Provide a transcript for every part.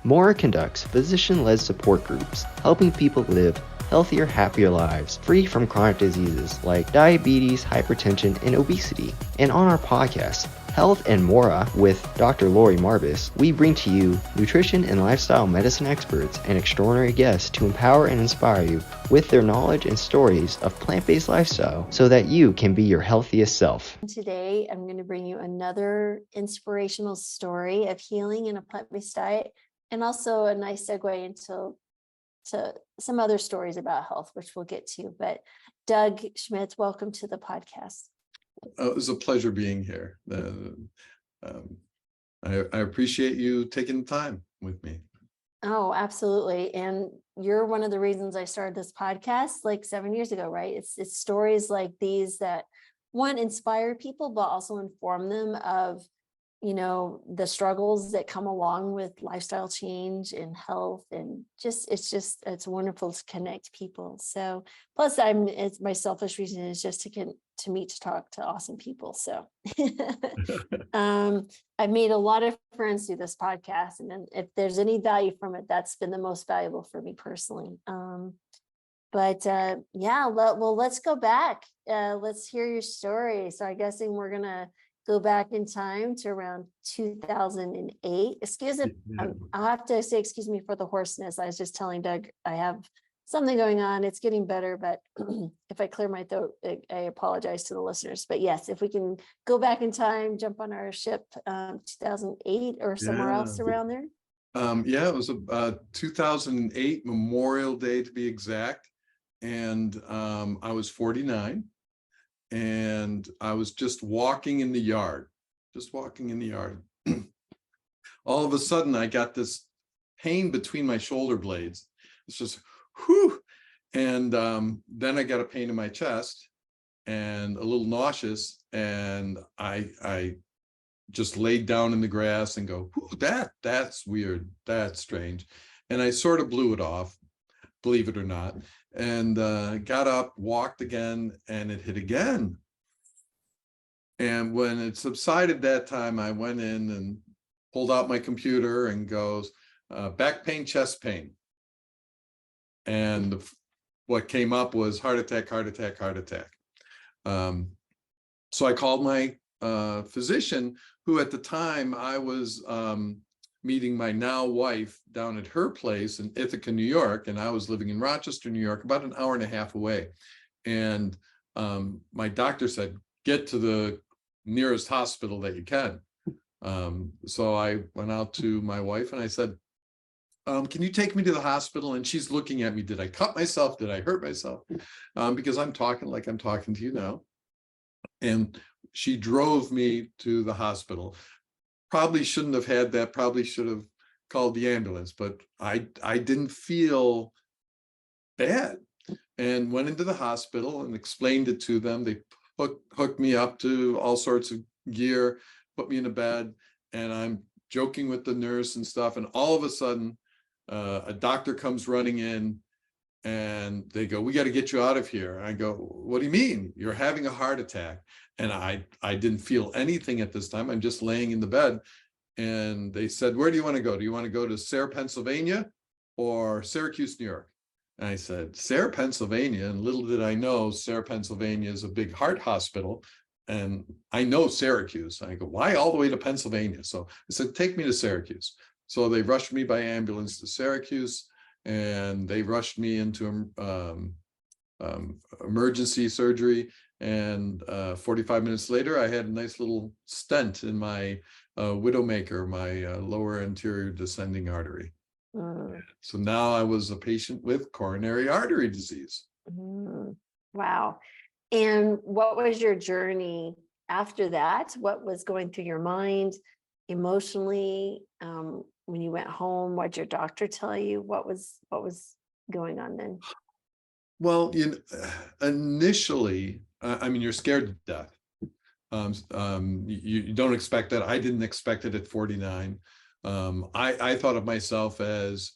Mora conducts physician-led support groups, helping people live healthier, happier lives, free from chronic diseases like diabetes, hypertension, and obesity. And on our podcast, Health and Mora with Dr. Lori Marbus, we bring to you nutrition and lifestyle medicine experts and extraordinary guests to empower and inspire you with their knowledge and stories of plant-based lifestyle so that you can be your healthiest self. Today, I'm going to bring you another inspirational story of healing in a plant-based diet, and also a nice segue into some other stories about health, which we'll get to. But Doug Schmidt, welcome to the podcast. It was a pleasure being here. I appreciate you taking the time with me. Oh, absolutely. And you're one of the reasons I started this podcast like 7 years ago, right? It's stories like these that, one, inspire people, but also inform them of, the struggles that come along with lifestyle change and health, and it's wonderful to connect people. So plus it's my selfish reason is just to talk to awesome people. So I've made a lot of friends through this podcast, and then if there's any value from it, that's been the most valuable for me personally. Let's go back. Let's hear your story. So I'm guessing we're gonna go back in time to around 2008. Excuse me, I'll have to say excuse me for the hoarseness. I was just telling Doug I have something going on. It's getting better, but if I clear my throat, I apologize to the listeners. But yes, if we can go back in time, jump on our ship, 2008 or somewhere else around there. It was 2008, Memorial Day to be exact. And I was 49. And I was just walking in the yard. All of a sudden, I got this pain between my shoulder blades. It's just, whew. And then I got a pain in my chest and a little nauseous. And I just laid down in the grass and go, that's weird. That's strange. And I sort of blew it off, believe it or not. And got up, walked again, and it hit again. And when it subsided that time, I went in and pulled out my computer and goes, back pain, chest pain. And what came up was heart attack. So I called my physician, who at the time I was meeting my now wife down at her place in Ithaca, New York, and I was living in Rochester, New York, about an hour and a half away. And my doctor said, get to the nearest hospital that you can. So I went out to my wife and I said, can you take me to the hospital? And she's looking at me, did I cut myself? Did I hurt myself? Because I'm talking like I'm talking to you now. And she drove me to the hospital. Probably shouldn't have had that, probably should have called the ambulance, but I didn't feel bad, and went into the hospital and explained it to them. They hooked me up to all sorts of gear, put me in a bed, and I'm joking with the nurse and stuff. And all of a sudden, a doctor comes running in and they go, we got to get you out of here. I go, what do you mean? You're having a heart attack. And I didn't feel anything at this time. I'm just laying in the bed. And they said, where do you want to go? Do you want to go to Sayre, Pennsylvania or Syracuse, New York? And I said, Sayre, Pennsylvania. And little did I know, Sayre, Pennsylvania is a big heart hospital. And I know Syracuse. I go, why all the way to Pennsylvania? So I said, take me to Syracuse. So they rushed me by ambulance to Syracuse, and they rushed me into emergency surgery. And 45 minutes later, I had a nice little stent in my widowmaker, my lower anterior descending artery. So now I was a patient with coronary artery disease. Wow. And what was your journey after that? What was going through your mind emotionally when you went home? What did your doctor tell you? What was going on then? Well, initially, you're scared to death. You don't expect that. I didn't expect it at 49. I thought of myself as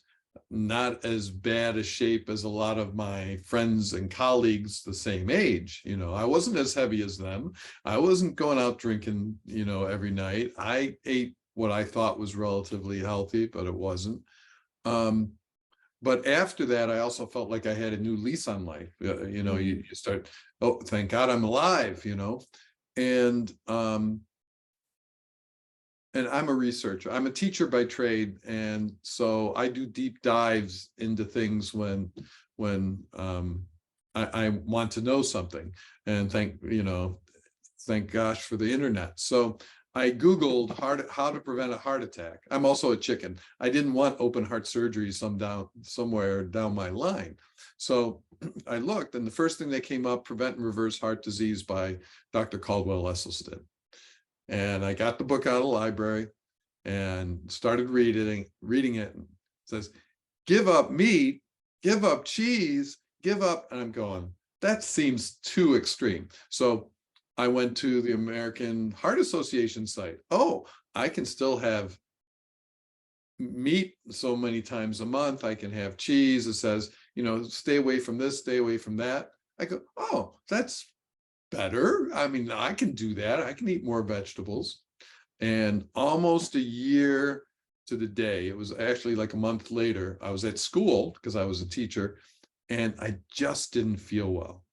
not as bad a shape as a lot of my friends and colleagues the same age. I wasn't as heavy as them. I wasn't going out drinking, every night. I ate what I thought was relatively healthy, but it wasn't. But after that, I also felt like I had a new lease on life. You start, oh, thank God I'm alive, and I'm a researcher. I'm a teacher by trade, and so I do deep dives into things when I want to know something. And thank gosh for the internet. So I Googled how to prevent a heart attack. I'm also a chicken. I didn't want open heart surgery somewhere down my line. So I looked, and the first thing that came up, Prevent and Reverse Heart Disease by Dr. Caldwell Esselstyn. And I got the book out of the library and started reading it. And it says, give up meat, give up cheese, give up. And I'm going, that seems too extreme. So I went to the American Heart Association site. Oh, I can still have meat so many times a month. I can have cheese. It says, stay away from this, stay away from that. I go, oh, that's better. I mean, I can do that. I can eat more vegetables. And almost a year to the day, it was actually like a month later, I was at school because I was a teacher, and I just didn't feel well.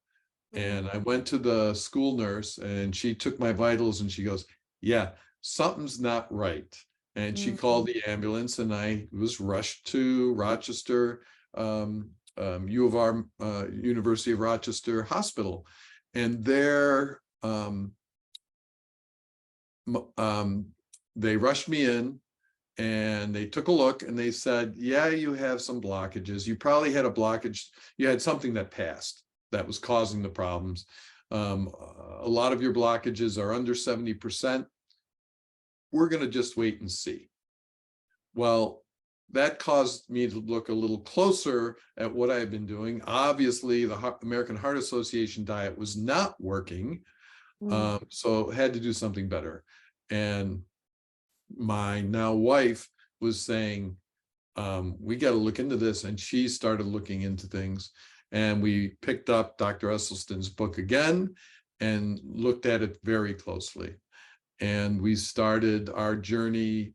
And I went to the school nurse, and she took my vitals, and she goes, yeah, something's not right. And she called the ambulance, and I was rushed to Rochester, U of R, University of Rochester Hospital. And there, they rushed me in, and they took a look, and they said, yeah, you have some blockages. You probably had a blockage. You had something that passed that was causing the problems. A lot of your blockages are under 70%. We're going to just wait and see. Well, that caused me to look a little closer at what I had been doing. Obviously, the American Heart Association diet was not working, so had to do something better. And my now wife was saying, we got to look into this. And she started looking into things. And we picked up Dr. Esselstyn's book again and looked at it very closely. And we started our journey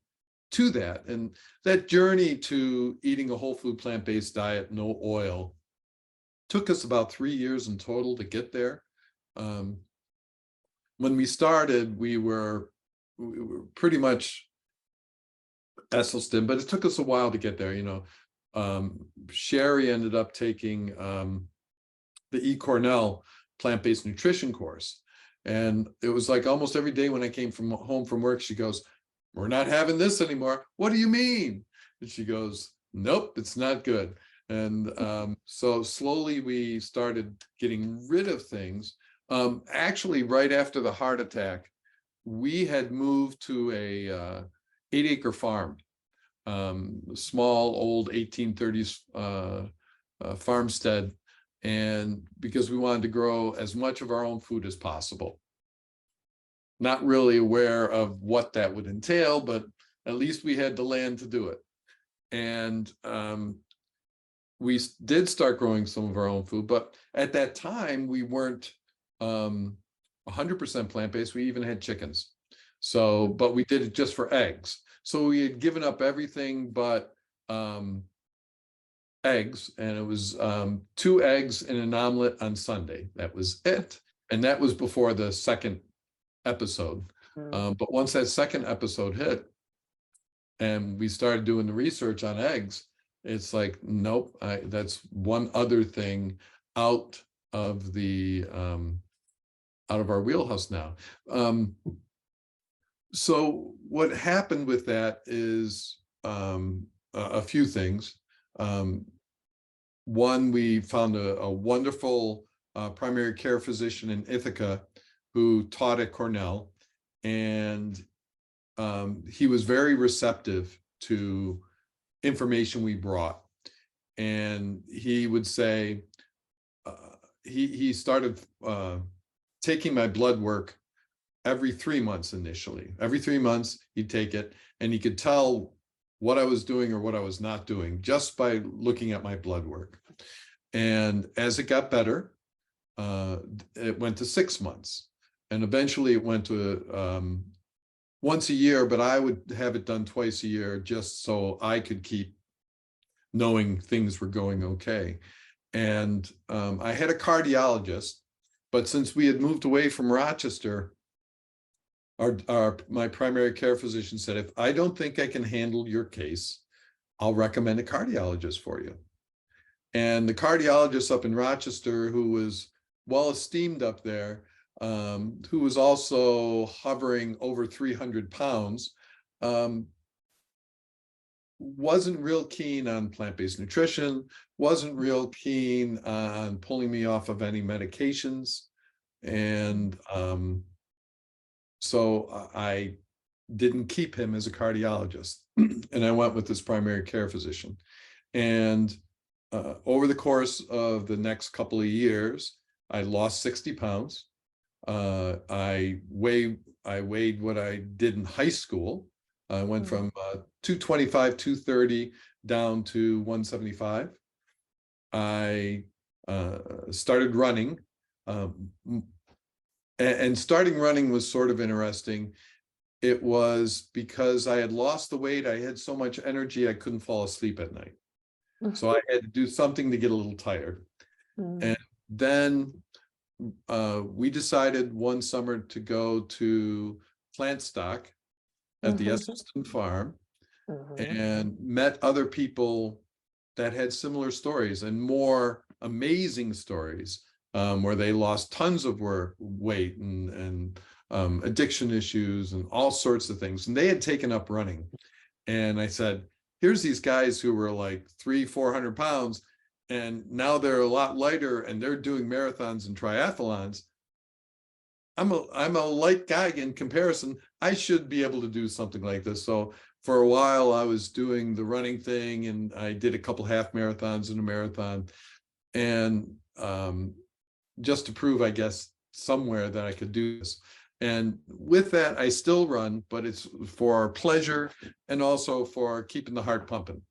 to that. And that journey to eating a whole food plant-based diet, no oil, took us about 3 years in total to get there. When we started, we were pretty much Esselstyn, but it took us a while to get there. Sherry ended up taking the E. Cornell plant-based nutrition course. And it was like almost every day when I came home from work, she goes, we're not having this anymore. What do you mean? And she goes, nope, it's not good. And so slowly we started getting rid of things. Actually, right after the heart attack, we had moved to a 8-acre farm, small old 1830s farmstead. And because we wanted to grow as much of our own food as possible. Not really aware of what that would entail, but at least we had the land to do it. And we did start growing some of our own food, but at that time we weren't 100% plant-based. We even had chickens. So, but we did it just for eggs. So we had given up everything but eggs, and it was 2 eggs and an omelet on Sunday. That was it. And that was before the second episode. But once that second episode hit and we started doing the research on eggs, it's like, nope, that's one other thing out of the out of our wheelhouse now. So what happened with that is a few things. One, we found a wonderful primary care physician in Ithaca who taught at Cornell, and he was very receptive to information we brought. And he would say, he started taking my blood work every 3 months initially. Every 3 months he'd take it, and he could tell what I was doing or what I was not doing just by looking at my blood work. And as it got better, it went to 6 months. And eventually it went to once a year, but I would have it done twice a year just so I could keep knowing things were going okay. And I had a cardiologist, but since we had moved away from Rochester, my primary care physician said, if I don't think I can handle your case, I'll recommend a cardiologist for you. And the cardiologist up in Rochester, who was well esteemed up there, who was also hovering over 300 pounds, wasn't real keen on plant-based nutrition, wasn't real keen on pulling me off of any medications. And so I didn't keep him as a cardiologist. And I went with this primary care physician. And over the course of the next couple of years, I lost 60 pounds. I weighed what I did in high school. I went from 225, 230 down to 175. I started running. And starting running was sort of interesting. It was because I had lost the weight. I had so much energy, I couldn't fall asleep at night. So I had to do something to get a little tired. And then we decided one summer to go to plant stock at the Essendon farm and met other people that had similar stories and more amazing stories, where they lost tons of weight and addiction issues and all sorts of things. And they had taken up running. And I said, here's these guys who were like 300-400 pounds, and now they're a lot lighter and they're doing marathons and triathlons. I'm a light guy in comparison. I should be able to do something like this. So for a while I was doing the running thing, and I did a couple half marathons and a marathon. And just to prove, I guess, somewhere that I could do this. And with that, I still run, but it's for pleasure and also for keeping the heart pumping.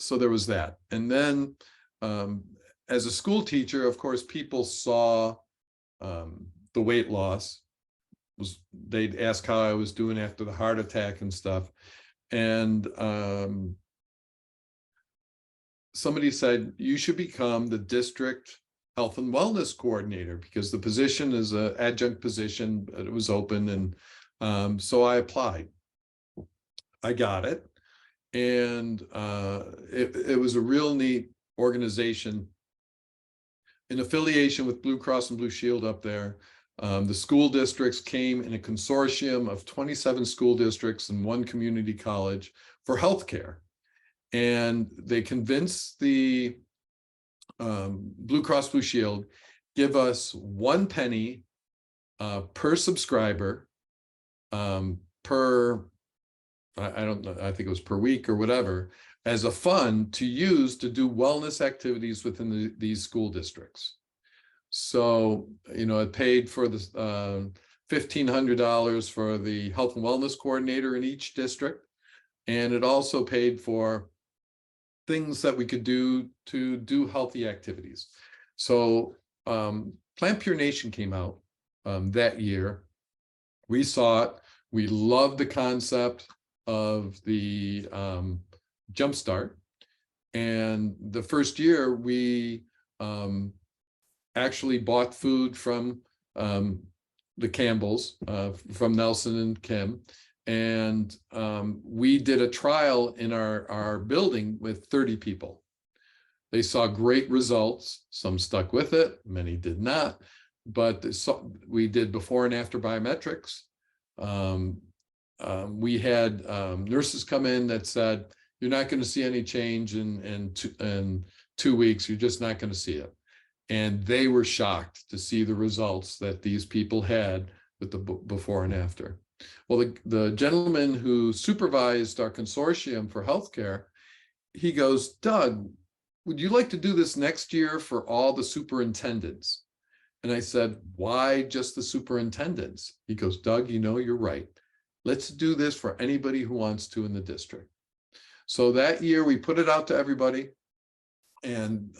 So there was that. And then as a school teacher, of course, people saw the weight loss. They'd ask how I was doing after the heart attack and stuff. And somebody said, you should become the district health and wellness coordinator, because the position is an adjunct position, but it was open. And so I applied. I got it. And it was a real neat organization in affiliation with Blue Cross and Blue Shield up there. The school districts came in a consortium of 27 school districts and one community college for healthcare. And they convinced the Blue Cross Blue Shield, give us 1 penny per subscriber per, I don't know, I think it was per week or whatever, as a fund to use to do wellness activities within these school districts. So, you know, it paid for the $1,500 for the health and wellness coordinator in each district. And it also paid for things that we could do to do healthy activities. So Plant Pure Nation came out that year. We saw it. We loved the concept of the Jumpstart. And the first year we actually bought food from the Campbells, from Nelson and Kim. And we did a trial in our building with 30 people. They saw great results. Some stuck with it, many did not. But we did before and after biometrics. We had nurses come in that said, you're not going to see any change in 2 weeks. You're just not going to see it. And they were shocked to see the results that these people had with the before and after. Well, the gentleman who supervised our consortium for healthcare, he goes, Doug, would you like to do this next year for all the superintendents? And I said, why just the superintendents? He goes, Doug, you know, you're right. Let's do this for anybody who wants to in the district. So that year we put it out to everybody. And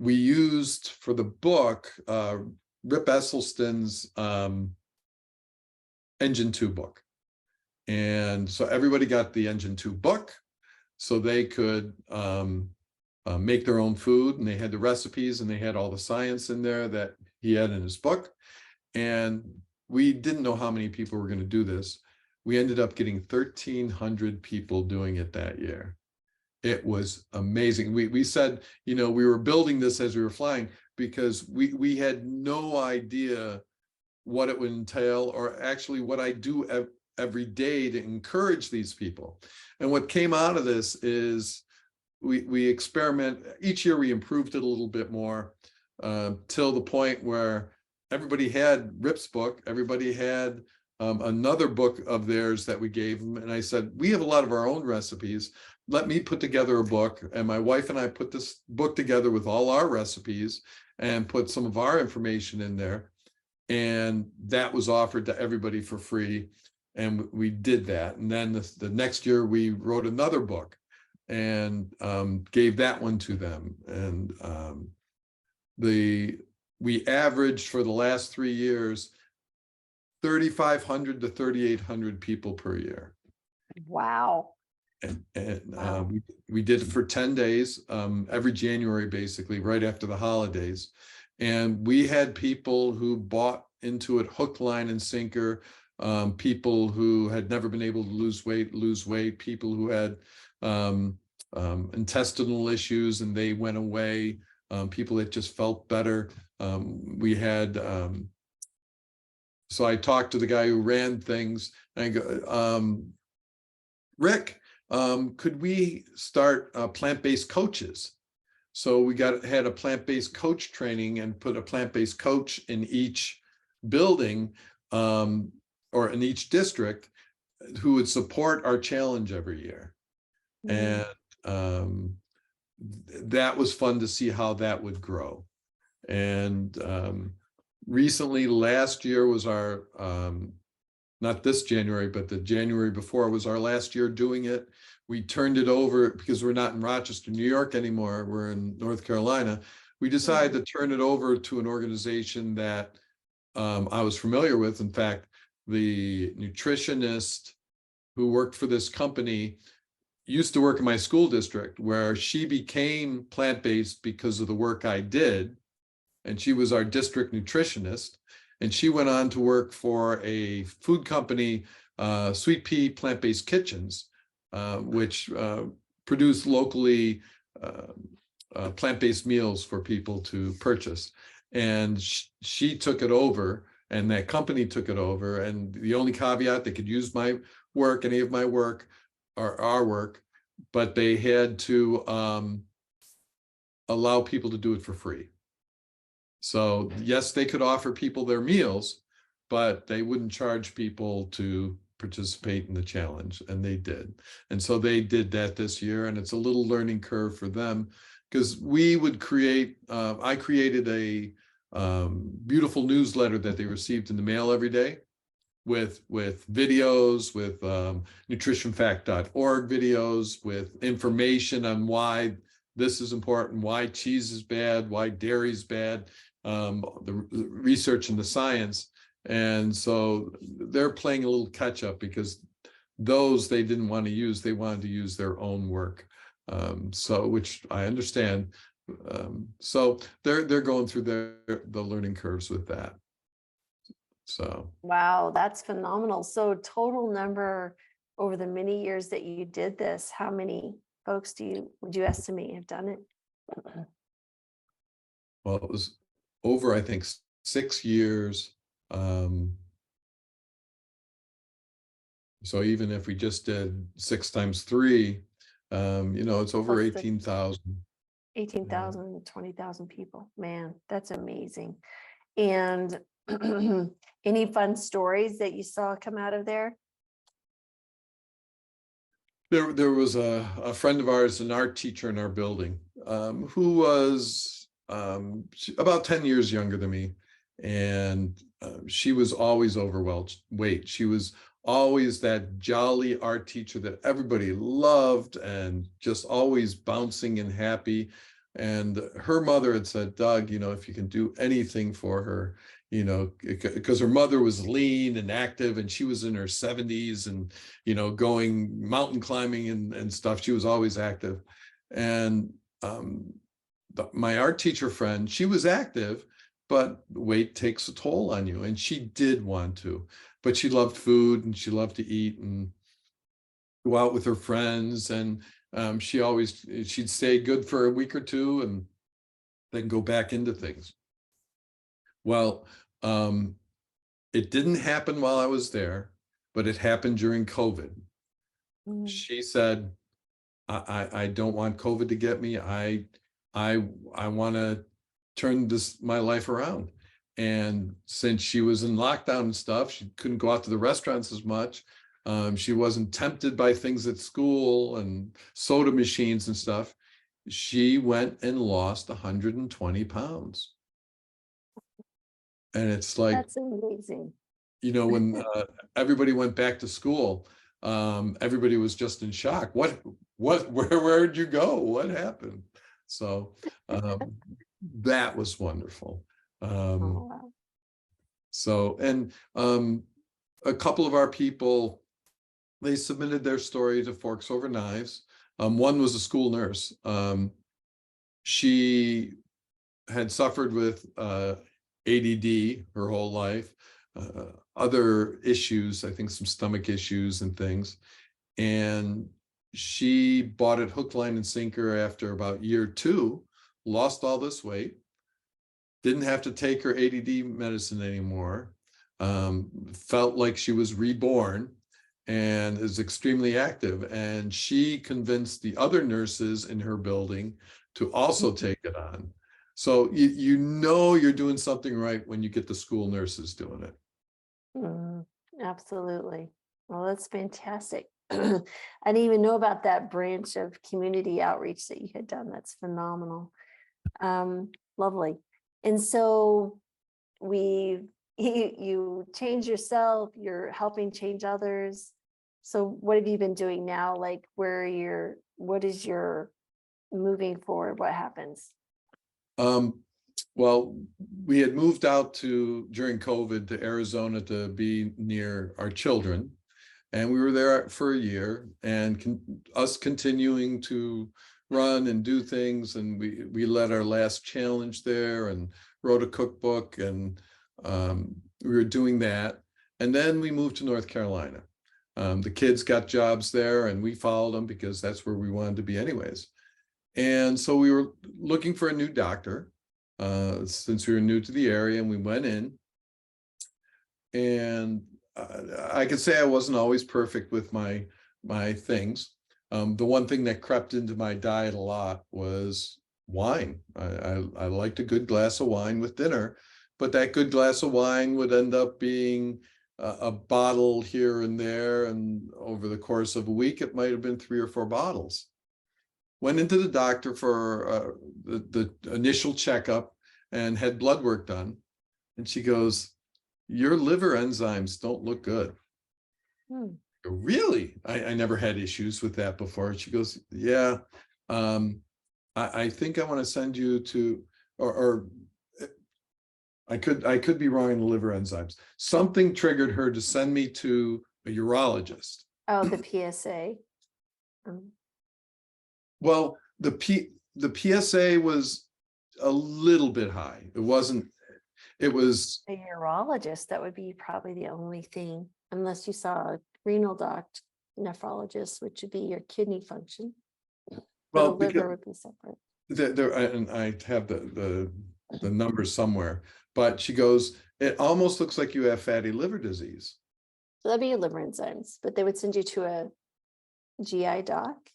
we used for the book, Rip Esselstyn's Engine 2 book. And so everybody got the Engine 2 book. so they could make their own food, and they had the recipes and they had all the science in there that he had in his book. And we didn't know how many people were going to do this. We ended up getting 1,300 people doing it that year. It was amazing. We said, we were building this as we were flying, because we had no idea what it would entail, or actually what I do every day to encourage these people. And what came out of this is we experiment. Each year we improved it a little bit more, till the point where everybody had Rip's book. Everybody had another book of theirs that we gave them. And I said, we have a lot of our own recipes. Let me put together a book. And my wife and I put this book together with all our recipes and put some of our information in there. And that was offered to everybody for free. And we did that. And then the next year we wrote another book and gave that one to them. And we averaged for the last 3 years 3,500 to 3,800 people per year. Wow. And Wow. we did it for 10 days, every January, basically, right after the holidays. And we had people who bought into it hook, line, and sinker, people who had never been able to lose weight, people who had intestinal issues and they went away, people that just felt better. We had, so I talked to the guy who ran things, and I go, Rick, could we start plant-based coaches? So we had a plant-based coach training and put a plant-based coach in each building, or in each district, who would support our challenge every year. And that was fun to see how that would grow. And recently, last year was our, not this January, but the January before was our last year doing it. We turned it over because we're not in Rochester, New York anymore. We're in North Carolina. We decided to turn it over to an organization that I was familiar with. In fact, the nutritionist who worked for this company used to work in my school district, where she became plant-based because of the work I did. And she was our district nutritionist. And she went on to work for a food company, Sweet Pea Plant-Based Kitchens, which produce locally plant-based meals for people to purchase. And she took it over, and that company took it over. And the only caveat, they could use my work, any of my work, or our work, but they had to allow people to do it for free. So yes, they could offer people their meals, but they wouldn't charge people to participate in the challenge, and they did. And so they did that this year, and it's a little learning curve for them, because we would create, I created a beautiful newsletter that they received in the mail every day with videos, with nutritionfact.org videos, with information on why this is important, why cheese is bad, why dairy is bad, the research and the science. And so they're playing a little catch up, because those they didn't want to use, they wanted to use their own work. So, which I understand. So they're going through the learning curves with that. So Wow, that's phenomenal. So total number over the many years that you did this, how many folks would you estimate have done it? Well, it was over, I think, 6 years. So even if we just did 6 times 3, it's over 18,000. 18,000, 20,000 people. Man, that's amazing. And any fun stories that you saw come out of there? There was a friend of ours, an art teacher in our building, who was about 10 years younger than me. And she was always overweight. She was always that jolly art teacher that everybody loved, and just always bouncing and happy. And her mother had said, Doug, if you can do anything for her, because her mother was lean and active, and she was in her 70s and, going mountain climbing and stuff. She was always active. And my art teacher friend, she was active, but weight takes a toll on you. And she did want to, but she loved food and she loved to eat and go out with her friends. And she'd stay good for a week or two and then go back into things. Well, it didn't happen while I was there, but it happened during COVID. She said, I don't want COVID to get me. I want to turn my life around. And since she was in lockdown and stuff, she couldn't go out to the restaurants as much. She wasn't tempted by things at school and soda machines and stuff. She went and lost 120 pounds. And it's like, That's amazing. when everybody went back to school, everybody was just in shock. Where'd you go? What happened? So that was wonderful. Wow. So, and a couple of our people, they submitted their story to Forks Over Knives. One was a school nurse. She had suffered with ADD her whole life, other issues, I think some stomach issues and things. And she bought it hook, line, and sinker after about year 2, lost all this weight, didn't have to take her ADD medicine anymore, felt like she was reborn, and is extremely active. And she convinced the other nurses in her building to also take it on. So you're doing something right when you get the school nurses doing it. Absolutely. Well, that's fantastic. I didn't even know about that branch of community outreach that you had done. That's phenomenal. Lovely. And so you change yourself, you're helping change others. So what have you been doing now? Like what is your moving forward? What happens? Well, we had moved out during COVID to Arizona to be near our children. And we were there for a year, and us continuing to run and do things. And we led our last challenge there and wrote a cookbook, and we were doing that. And then we moved to North Carolina. The kids got jobs there and we followed them because that's where we wanted to be anyways. And so we were looking for a new doctor since we were new to the area, and we went in. And I could say I wasn't always perfect with my things. The one thing that crept into my diet a lot was wine. I liked a good glass of wine with dinner, but that good glass of wine would end up being a bottle here and there. And over the course of a week, it might have been 3 or 4 bottles. Went into the doctor for the initial checkup and had blood work done. And she goes, "Your liver enzymes don't look good." Really? I never had issues with that before. She goes, "Yeah, I think I want to send you to, or I could be wrong in the liver enzymes. Something triggered her to send me to a urologist." Oh, the PSA. Well, the PSA was a little bit high. It wasn't. It was a urologist. That would be probably the only thing, unless you saw a renal nephrologist, which would be your kidney function. Well, the liver would be separate. And I have the numbers somewhere, but she goes, "It almost looks like you have fatty liver disease." So that'd be your liver enzymes, but they would send you to a GI doc.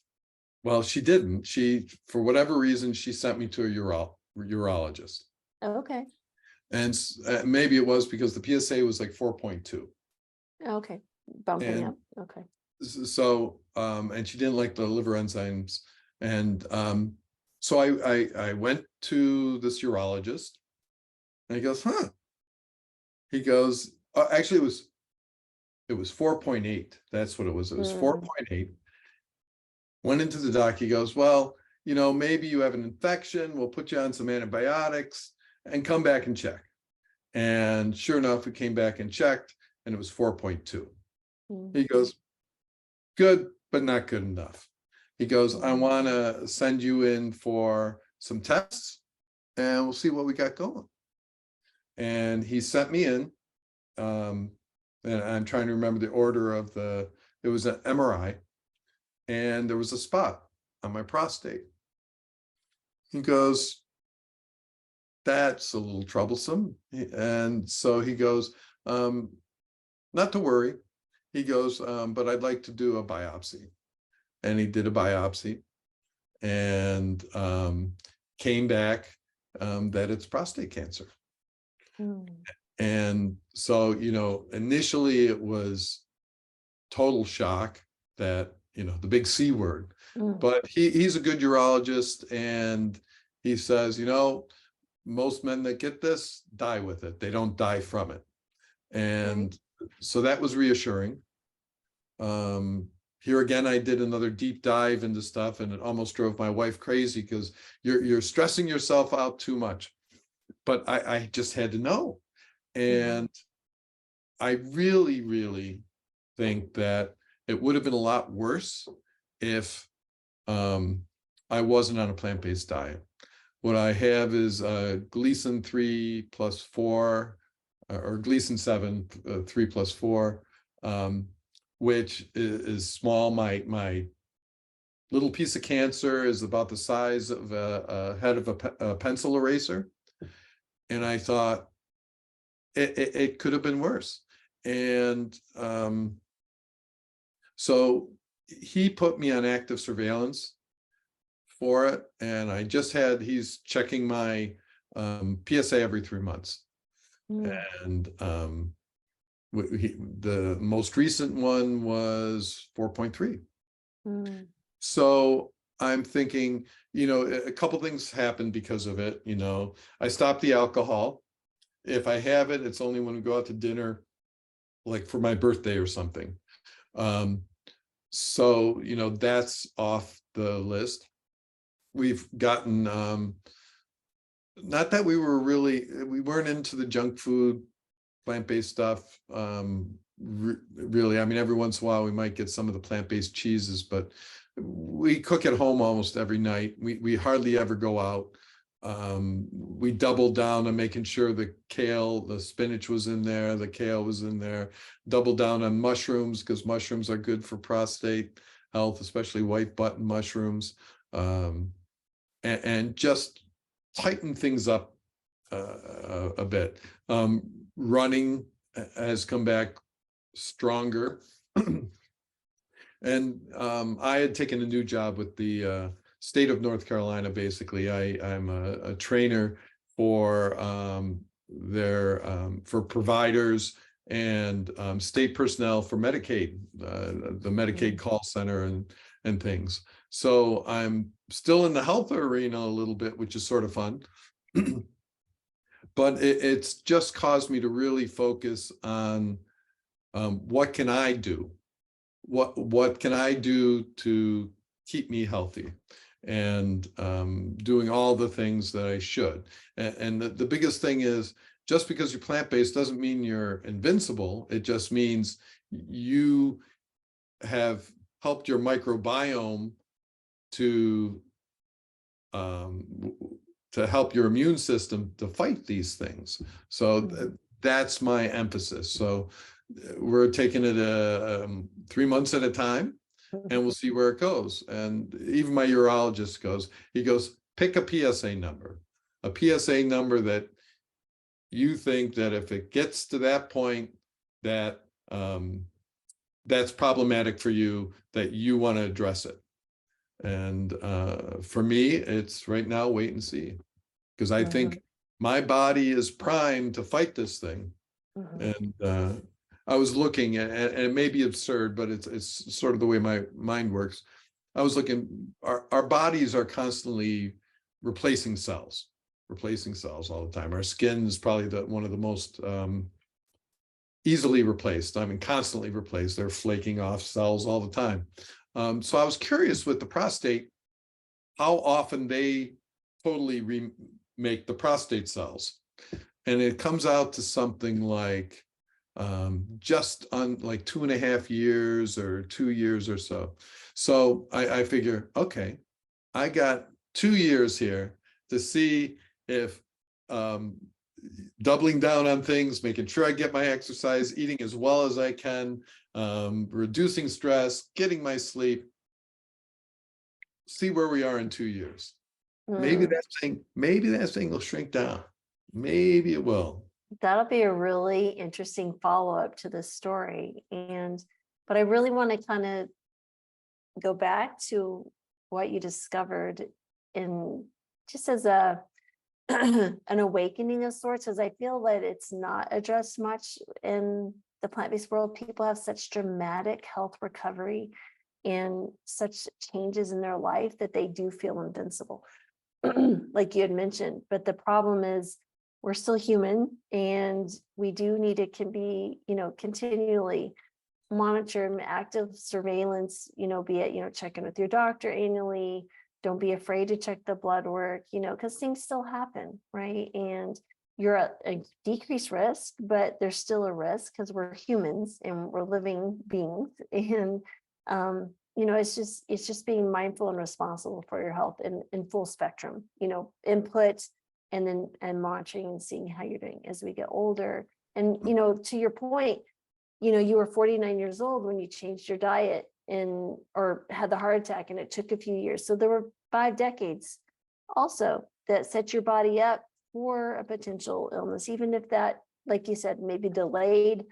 Well, she didn't. For whatever reason, she sent me to a urologist. Oh, okay. And maybe it was because the PSA was like 4.2. Okay, bumping up. Okay. So, and she didn't like the liver enzymes, and so I went to this urologist, and he goes, "Huh?" He goes, "Actually, it was 4.8. That's what it was. It was 4.8. Went into the doc. He goes, "Well, maybe you have an infection. We'll put you on some antibiotics and come back and check." And sure enough, we came back and checked, and it was 4.2. Mm. He goes, good, but not good enough. He goes, I want to send you in for some tests, and we'll see what we got going. And he sent me in, and I'm trying to remember the order of it was an MRI, and there was a spot on my prostate. He goes, that's a little troublesome. And so he goes, not to worry. He goes, but I'd like to do a biopsy. And he did a biopsy and came back that it's prostate cancer. Mm. And so, initially it was total shock that, the big C word, Mm. but he's a good urologist, and he says, most men that get this die with it. They don't die from it. And so that was reassuring. Here again, I did another deep dive into stuff, and it almost drove my wife crazy because you're stressing yourself out too much. But I just had to know. And I really, really think that it would have been a lot worse if I wasn't on a plant-based diet. What I have is Gleason 3 plus 4, or Gleason 7, 3 plus 4, which is small. My little piece of cancer is about the size of a head of a pencil eraser. And I thought it could have been worse. And so he put me on active surveillance for it. And he's checking my PSA every 3 months. Mm. And the most recent one was 4.3. Mm. So I'm thinking, a couple things happened because of it. I stopped the alcohol. If I have it, it's only when we go out to dinner, like for my birthday or something. So, that's off the list. We've gotten, not that we weren't into the junk food, plant-based stuff. Really, I mean, every once in a while we might get some of the plant-based cheeses, but we cook at home almost every night. We hardly ever go out. We doubled down on making sure the spinach was in there, the kale was in there. Doubled down on mushrooms, because mushrooms are good for prostate health, especially white button mushrooms. And just tighten things up a bit. Running has come back stronger. And I had taken a new job with the state of North Carolina. Basically, I'm a trainer for for providers and state personnel for Medicaid, the Medicaid call center and things. So I'm still in the health arena a little bit, which is sort of fun. But it's just caused me to really focus on what can I do? What can I do to keep me healthy? And doing all the things that I should. And the biggest thing is, just because you're plant-based doesn't mean you're invincible. It just means you have helped your microbiome to help your immune system to fight these things. So that's my emphasis. So we're taking it 3 months at a time, and we'll see where it goes. And even my urologist he goes, pick a PSA number that you think that if it gets to that point, that that's problematic for you, that you want to address it. And for me, it's right now, wait and see, because I think my body is primed to fight this thing. And I was looking at, and it may be absurd, but it's sort of the way my mind works. I was looking, our bodies are constantly replacing cells all the time. Our skin is probably one of the most easily replaced. I mean, constantly replaced. They're flaking off cells all the time. So I was curious with the prostate, how often they totally remake the prostate cells. and it comes out to something like just on like 2.5 years or 2 years or so. So I figure, okay, I got 2 years here to see if doubling down on things, making sure I get my exercise, eating as well as I can, reducing stress, getting my sleep, see where we are in 2 years. Maybe that thing will shrink down. Maybe it will. That'll be a really interesting follow-up to this story. But I really want to kind of go back to what you discovered in just as a an awakening of sorts, because I feel that it's not addressed much in the plant-based world. People have such dramatic health recovery and such changes in their life that they do feel invincible, like you had mentioned. But the problem is we're still human, and we do need to be, continually monitor, active surveillance, be it, check in with your doctor annually. Don't be afraid to check the blood work, because things still happen, right? And you're at a decreased risk, but there's still a risk because we're humans and we're living beings. And, it's just being mindful and responsible for your health in full spectrum, input and monitoring and seeing how you're doing as we get older. And, to your point, you were 49 years old when you changed your diet or had the heart attack, and it took a few years. So there were 5 decades also that set your body up for a potential illness, even if that, like you said, maybe delayed,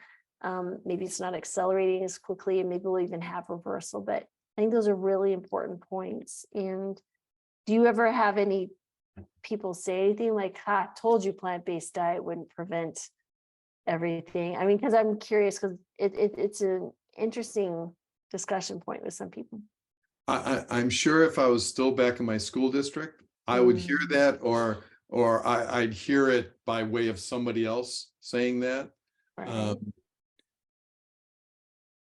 maybe it's not accelerating as quickly, and maybe we'll even have reversal. But I think those are really important points. And do you ever have any people say anything like, "Ha, told you plant-based diet wouldn't prevent everything"? I mean, because I'm curious, because it's an interesting discussion point with some people. I'm sure if I was still back in my school district, I would hear that, or I'd hear it by way of somebody else saying that. Right.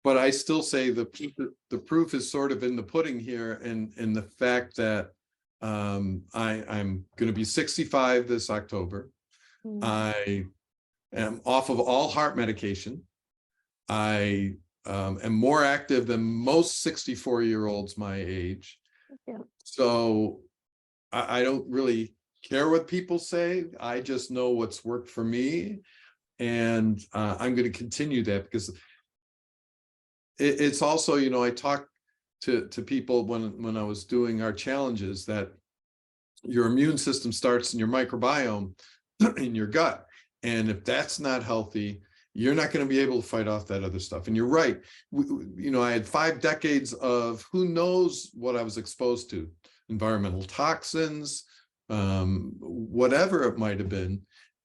But I still say the proof is sort of in the pudding here, and in the fact that I'm going to be 65 this October. I am off of all heart medication. I am more active than most 64-year-olds my age. Yeah. So I don't really care what people say. I just know what's worked for me. And I'm going to continue that, because it's also, I talk to people when I was doing our challenges, that your immune system starts in your microbiome in your gut. And if that's not healthy, you're not going to be able to fight off that other stuff. And you're right. I had 5 decades of who knows what I was exposed to, environmental toxins, whatever it might have been.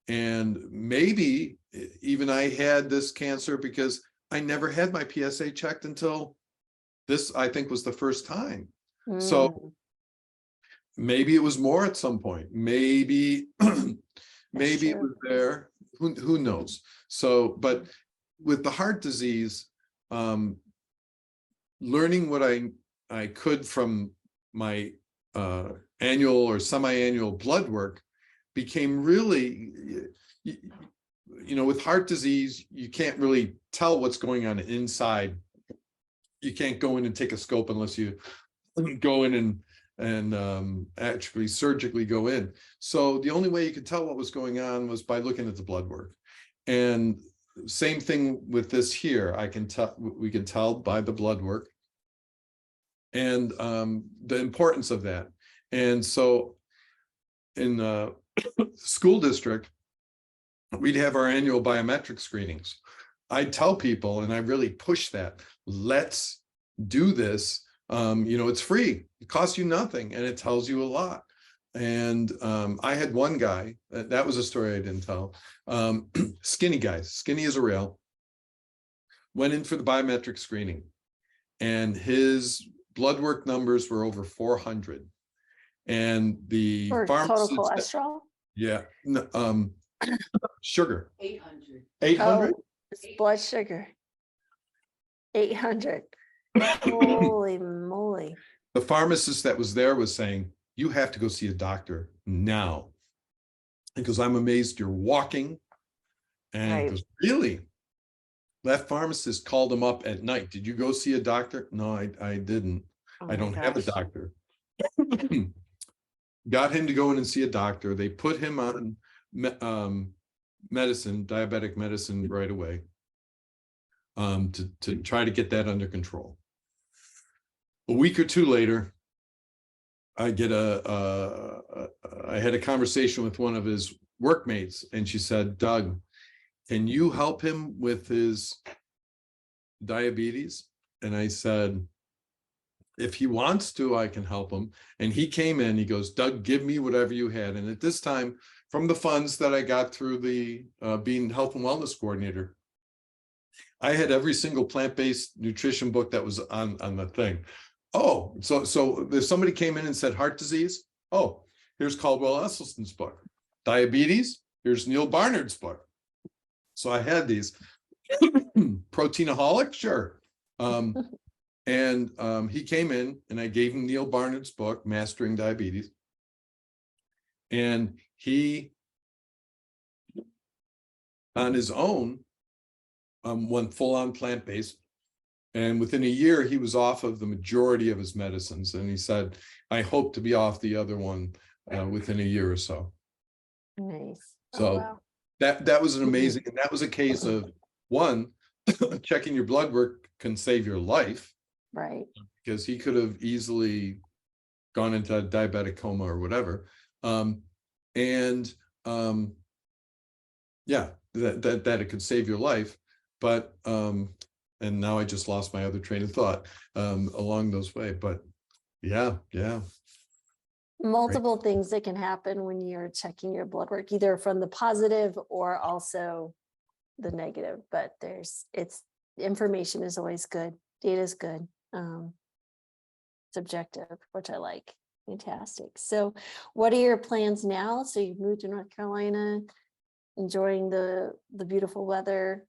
And maybe even I had this cancer because I never had my PSA checked until this, I think, was the first time. So maybe it was more at some point. Maybe maybe it was there. Who knows? So, but with the heart disease, learning what I could from my annual or semi-annual blood work became really, with heart disease, you can't really tell what's going on inside. You can't go in and take a scope unless you go in and actually surgically go in. So the only way you could tell what was going on was by looking at the blood work. And same thing with this here. We can tell by the blood work and the importance of that. And so in the school district, we'd have our annual biometric screenings. I tell people, and I really push that, let's do this. It's free, it costs you nothing, and it tells you a lot. And I had one guy, that was a story I didn't tell, skinny guy, skinny as a rail, went in for the biometric screening, and his blood work numbers were over 400. And the pharmacist, total cholesterol? Yeah, sugar. 800. 800? Oh, it's blood sugar. 800. Holy moly. The pharmacist that was there was saying, you have to go see a doctor now. He goes, I'm amazed you're walking. And he Right. goes, really? That pharmacist called him up at night. Did you go see a doctor? No, I didn't. Oh I my don't have a gosh. doctor. Got him to go in and see a doctor. They put him on medicine, diabetic medicine right away, to try to get that under control. A week or two later, I get I had a conversation with one of his workmates, and she said, Doug, can you help him with his diabetes? And I said, if he wants to, I can help him. And he came in, he goes, Doug, give me whatever you had. And at this time, from the funds that I got through the being health and wellness coordinator, I had every single plant-based nutrition book that was on the thing. Oh, so if somebody came in and said heart disease, oh, here's Caldwell Esselstyn's book. Diabetes, here's Neil Barnard's book. So I had these. Proteinaholic, sure. And he came in and I gave him Neil Barnard's book, Mastering Diabetes. And he, on his own, went full on plant-based. And within a year, he was off of the majority of his medicines. And he said, I hope to be off the other one within a year or so. Nice. So Oh, wow. that was an amazing, and that was a case of, one, checking your blood work can save your life. Right. Because he could have easily gone into a diabetic coma or whatever. Yeah, that it could save your life. But and now I just lost my other train of thought along those way. But yeah. Multiple things that can happen when you're checking your blood work, either from the positive or also the negative. But information is always good. Data is good. Subjective, which I like. Fantastic. So what are your plans now? So you've moved to North Carolina, enjoying the beautiful weather.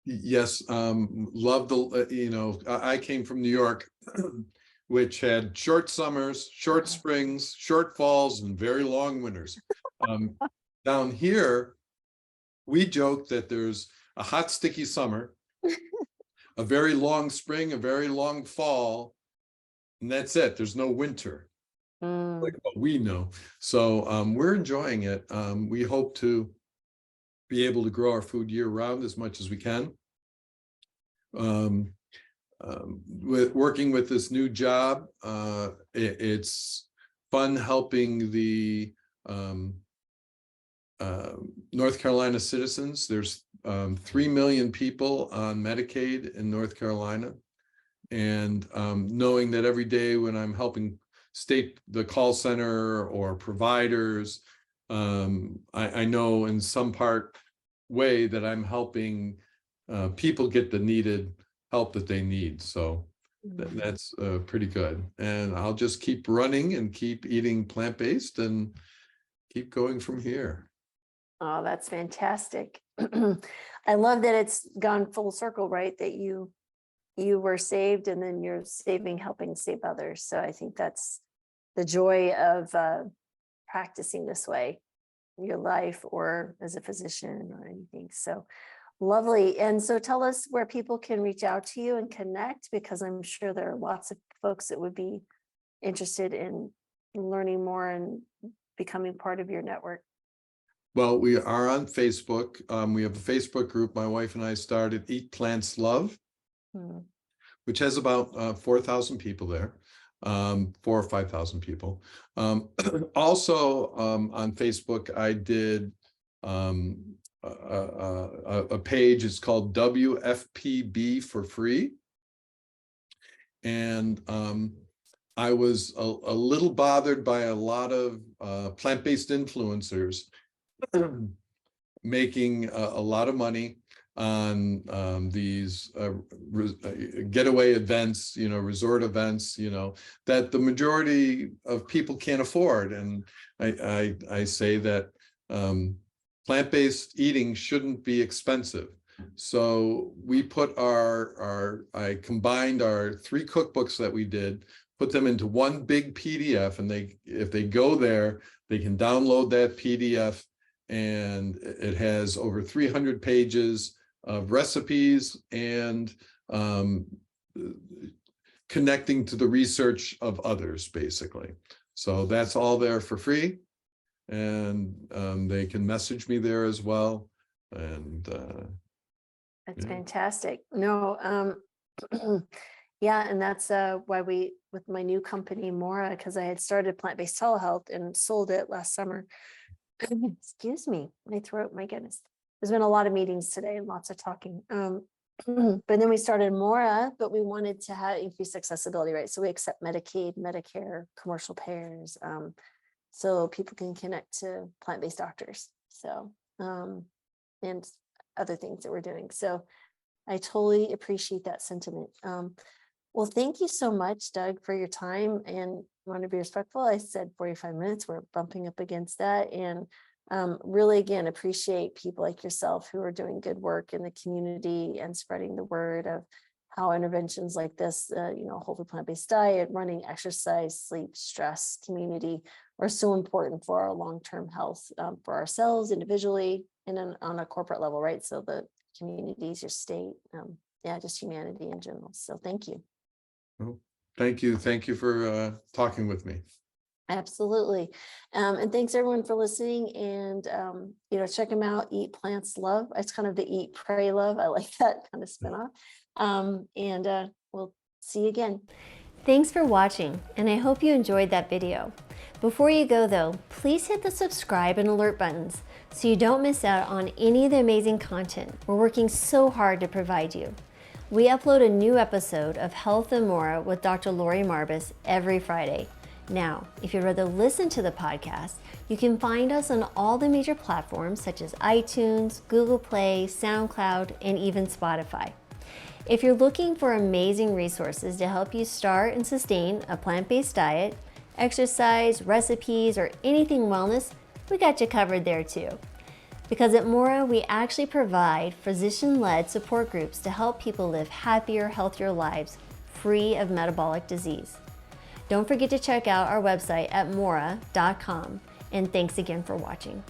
Yes, love the, I came from New York, which had short summers, short springs, short falls, and very long winters. Down here, we joke that there's a hot, sticky summer, a very long spring, a very long fall, and that's it. There's no winter, like what we know. So we're enjoying it. We hope to be able to grow our food year round as much as we can. With working with this new job, it's fun helping the North Carolina citizens. There's 3 million people on Medicaid in North Carolina. And knowing that every day when I'm helping the call center or providers, I know in some way that I'm helping people get the needed help that they need. So that's pretty good. And I'll just keep running and keep eating plant-based and keep going from here. Oh, that's fantastic. I love that it's gone full circle, right? That you were saved and then you're helping save others. So I think that's the joy of practicing this way in your life or as a physician or anything. So lovely. And so tell us where people can reach out to you and connect, because I'm sure there are lots of folks that would be interested in learning more and becoming part of your network. Well, we are on Facebook. We have a Facebook group my wife and I started, Eat Plants Love, which has about 4,000 people there, 4,000 or 5,000 people. Also on Facebook, I did a page. It's called WFPB for free. And I was a little bothered by a lot of plant-based influencers making a lot of money on these getaway events, resort events, that the majority of people can't afford. And I say that plant-based eating shouldn't be expensive. So we put I combined our 3 cookbooks that we did, put them into one big PDF, and if they go there, they can download that PDF and it has over 300 pages of recipes and connecting to the research of others, basically. So that's all there for free, and they can message me there as well. And That's yeah. fantastic. No, yeah, and that's why with my new company, Mora, because I had started plant-based telehealth and sold it last summer. Excuse me, my throat, my goodness. There's been a lot of meetings today and lots of talking. But then we started Mora, but we wanted to have increased accessibility, right? So we accept Medicaid, Medicare, commercial payers, so people can connect to plant-based doctors. So, and other things that we're doing. So I totally appreciate that sentiment. Well, thank you so much, Doug, for your time, and I want to be respectful. I said 45 minutes, we're bumping up against that. And really, again, appreciate people like yourself who are doing good work in the community and spreading the word of how interventions like this, whole food plant-based diet, running, exercise, sleep, stress, community are so important for our long-term health, for ourselves individually and on a corporate level, right? So the communities, your state, just humanity in general. So thank you. Well, thank you. Thank you for talking with me. Absolutely. And thanks everyone for listening, and check them out. Eat Plants Love. It's kind of the Eat Pray Love. I like that kind of spinoff. And we'll see you again. Thanks for watching, and I hope you enjoyed that video. Before you go though, please hit the subscribe and alert buttons so you don't miss out on any of the amazing content we're working so hard to provide you. We upload a new episode of Health and More with Dr. Lori Marbus every Friday. Now, if you'd rather listen to the podcast, you can find us on all the major platforms such as iTunes, Google Play, SoundCloud, and even Spotify. If you're looking for amazing resources to help you start and sustain a plant-based diet, exercise, recipes, or anything wellness, we got you covered there too. Because at Mora, we actually provide physician-led support groups to help people live happier, healthier lives free of metabolic disease. Don't forget to check out our website at mora.com, and thanks again for watching.